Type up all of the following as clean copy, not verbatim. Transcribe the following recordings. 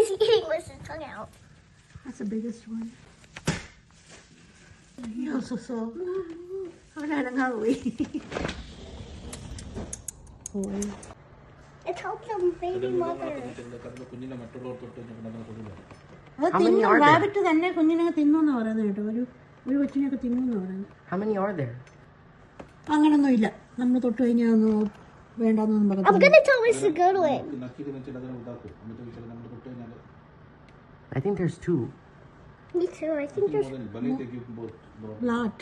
he's eating with his tongue out. That's the biggest one. He also saw. Oh, no, no, boy. It helps them baby mother. How many are there? Rabbit തന്നെ കുഞ്ഞിനെ തിന്നുന്ന പറയുന്നത് കേട്ടോ. ഒരു കൊച്ചിനെയൊക്കെ തിന്നുന്ന പറയുന്നത്. How many are there? അങ്ങനൊന്നും ഇല്ല. നമ്മൾ തൊട്ട് കഴിഞ്ഞാൽ ഒന്നും വേണ്ടാന്നൊന്നും പറയത്തില്ല. I'm gonna tell Mr. to go to it. I think there's 2. Me too. I think there's Lot.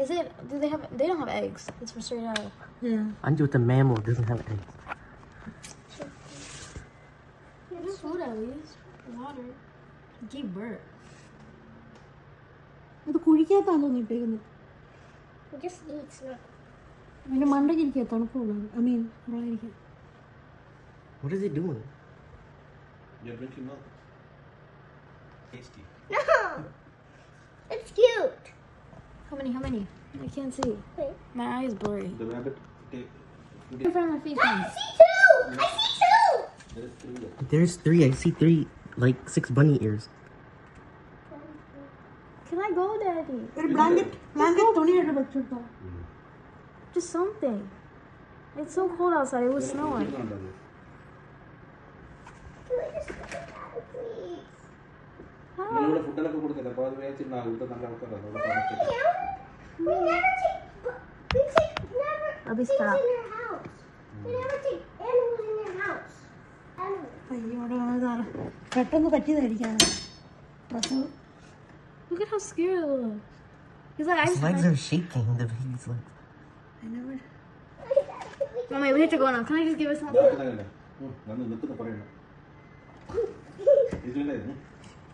Is it? Do they have? They don't have eggs. It's for straight out. Yeah. Anju, the mammal doesn't have eggs. It's food at least. Water. Give birth. ഇത് കുഴിക്കകത്താണോ ഇട്ടേക്കുന്നത്? it just eats now. അതിന്റെ മണ്ടയ്ക്ക് ഇരിക്കുക തണുപ്പുള്ളത്. I mean, ഉള്ളായിരിക്കും. What is it doing? You're drinking milk. Tasty. No, it's cute. How many? How many? I can't see. Wait. My eye is blurry. The rabbit. From my face. I see two. I see two. There is 3. There's 3. I see 3, like 6 bunny ears. Can I go, Daddy? ഒരു blanket തുണിയായിട്ട് വെച്ചിട്ടോ. Just something. It's so cold outside. It was snowing. Can I just look at that, please? നിങ്ങളുടെ ഫുഡൊക്കെ കൊടുത്തില്ല അപ്പോൾ അത് വേച്ചിട്ട് ഇവിടുത്തെ നല്ല ആൾക്കാരാണ് We never take I'll be things stopped. in your house. We never take animals in your house. Animals. അയ്യോടെ പെട്ടെന്ന് പറ്റിയതായിരിക്കാം. പ്രസവം. Look at how scared it looks. He's like, His legs are shaking. The baby's legs. I never. Mommy, we have to go now. Can I just give us something? വന്ന് നിൽക്കുന്ന പറയണം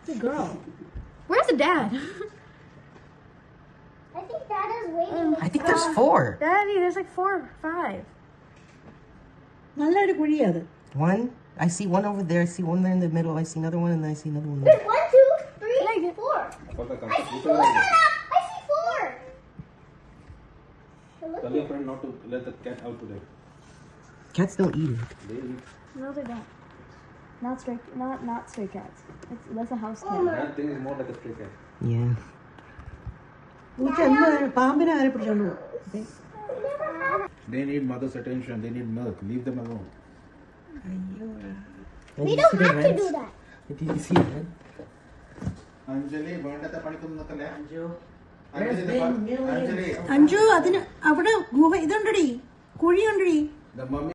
It's a girl. Where's the dad? I think Dad is waiting. I think there's 4. Daddy, there's like 4 or 5. നല്ലൊരു കുഴിയത്. 1. I see 1 over there. I see 1 there in the middle. I see another 1, and then I see another 1 There's there. 1, 2, 3, 4. I see 4. I see 4. Tell your friend not to let the cat out today. Cats don't eat it. They eat. No, they don't. Not stray cats. That's a house cat. That thing is more like a stray cat. Yeah. പാമ്പിനെ ആരെ പിടിച്ചോണ്ട് പോകും. They need mother's attention. They need milk. Leave them alone. We don't have to do that. Did you see that? Anjali, വേണ്ടത്തെ പണിക്കൊന്നും നിൽക്കല്ലേ? അഞ്ചു അതിന് അവിടെ ഗുഹ ഇതുണ്ടടി കുഴിയുണ്ടടി. The mummy